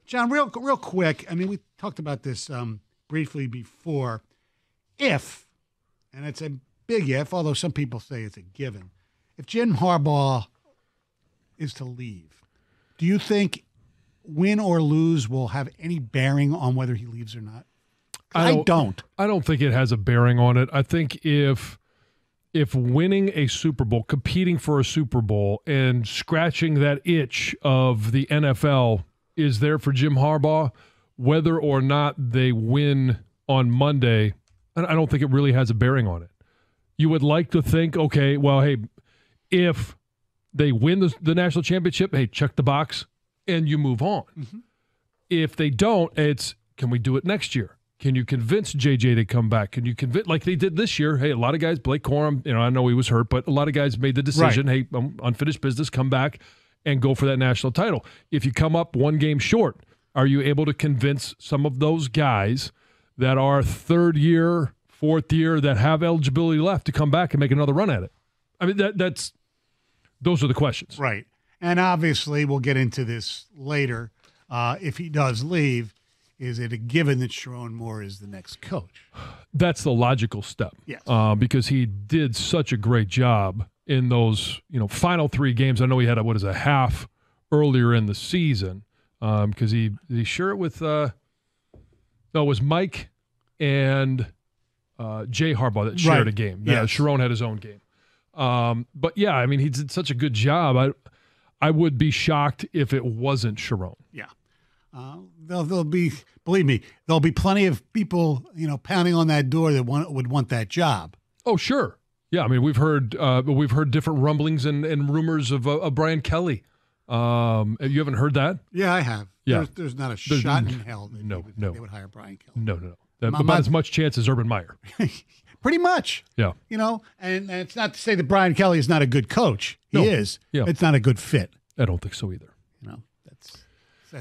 John, real quick. I mean, we talked about this briefly before. If, and it's a big if, although some people say it's a given, if Jim Harbaugh is to leave, do you think win or lose will have any bearing on whether he leaves or not? I don't. I don't think it has a bearing on it. I think if winning a Super Bowl, competing for a Super Bowl, and scratching that itch of the NFL is there for Jim Harbaugh, whether or not they win on Monday, I don't think it really has a bearing on it. You would like to think, okay, well, hey, if they win the national championship, hey, check the box, and you move on. Mm-hmm. If they don't, it's, can we do it next year? Can you convince JJ to come back? Can you convince, like they did this year? Hey, a lot of guys, Blake Corum, I know he was hurt, but a lot of guys made the decision, right. Hey, unfinished business, come back and go for that national title. If you come up one game short, are you able to convince some of those guys that are third year, fourth year, that have eligibility left to come back and make another run at it? I mean, those are the questions. Right. And obviously, we'll get into this later. If he does leave, is it a given that Sharon Moore is the next coach? That's the logical step. Yes. Because he did such a great job in those final 3 games. I know he had a half earlier in the season because he shared it with it was Mike and Jay Harbaugh that shared a game. Yeah, yes. Sharon had his own game. But yeah, I mean, he did such a good job. I would be shocked if it wasn't Sharon. Yeah. There'll be, believe me, there'll be plenty of people, pounding on that door that would want that job. Oh, sure. Yeah, I mean, we've heard different rumblings and rumors of Brian Kelly. You haven't heard that? Yeah, I have. Yeah. There's not a shot in hell that they would hire Brian Kelly. No. About as much chance as Urban Meyer. Pretty much. Yeah. And it's not to say that Brian Kelly is not a good coach. He is. Yeah. It's not a good fit. I don't think so either.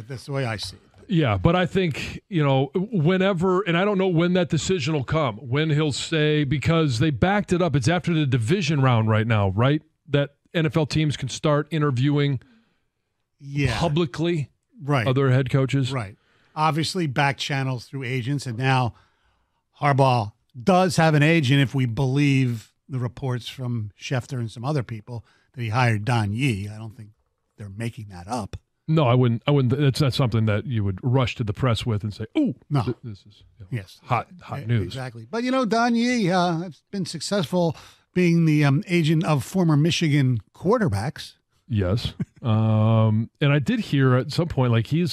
That's the way I see it. Yeah, but I think, whenever, and I don't know when that decision will come, when he'll say, because they backed it up, it's after the division round right now, right? That NFL teams can start interviewing publicly other head coaches. Right. Obviously, back channels through agents, and now Harbaugh does have an agent, if we believe the reports from Schefter and some other people, that he hired Don Yee. I don't think they're making that up. No, I wouldn't. It's not something that you would rush to the press with and say, "Oh, no, this is hot news." Exactly. But Don Yee has been successful being the agent of former Michigan quarterbacks. Yes, and I did hear at some point like he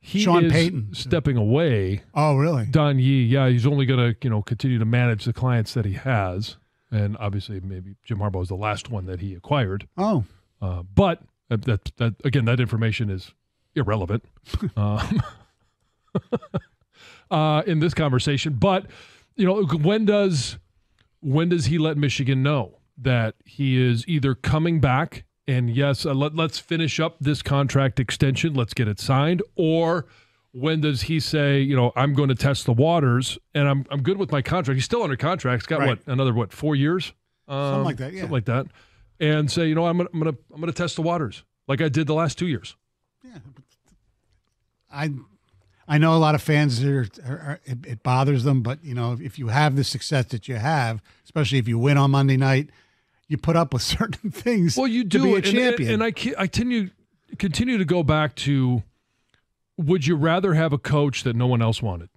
Sean is Payton stepping away. Oh, really? Don Yee, yeah, he's only going to continue to manage the clients that he has, and obviously maybe Jim Harbaugh is the last one that he acquired. Oh, but. That information is irrelevant in this conversation. But when does he let Michigan know that he is either coming back and yes, let's finish up this contract extension, let's get it signed, or when does he say, I'm going to test the waters and I'm good with my contract? He's still under contract. He's got another 4 years, something like that. Yeah, something like that. And say, I'm gonna test the waters like I did the last 2 years. Yeah, I know a lot of fans it bothers them, but if you have the success that you have, especially if you win on Monday night, you put up with certain things. Well, you do to be a champion. And I continue to go back to: would you rather have a coach that no one else wanted,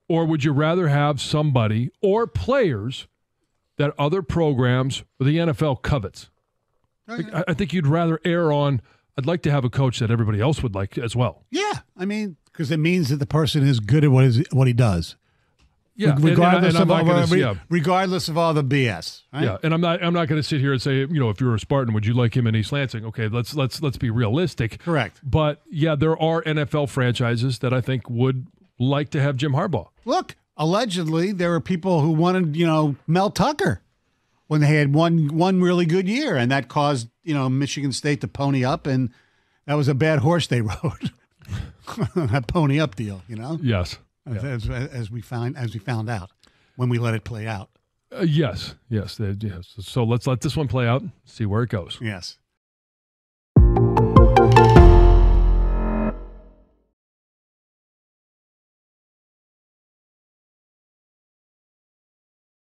or would you rather have somebody or players that other programs or the NFL covets? I think you'd rather err on, I'd like to have a coach that everybody else would like as well. Yeah, I mean, because it means that the person is good at what he does. Yeah, regardless of all the BS. Right? Yeah, and I'm not going to sit here and say, if you're a Spartan, would you like him in East Lansing? Okay, let's be realistic. Correct. But yeah, there are NFL franchises that I think would like to have Jim Harbaugh. Look. Allegedly, there were people who wanted, Mel Tucker when they had one really good year, and that caused, Michigan State to pony up, and that was a bad horse they rode. That pony up deal, Yes. As we found out when we let it play out. Yes. So let's let this one play out, see where it goes. Yes.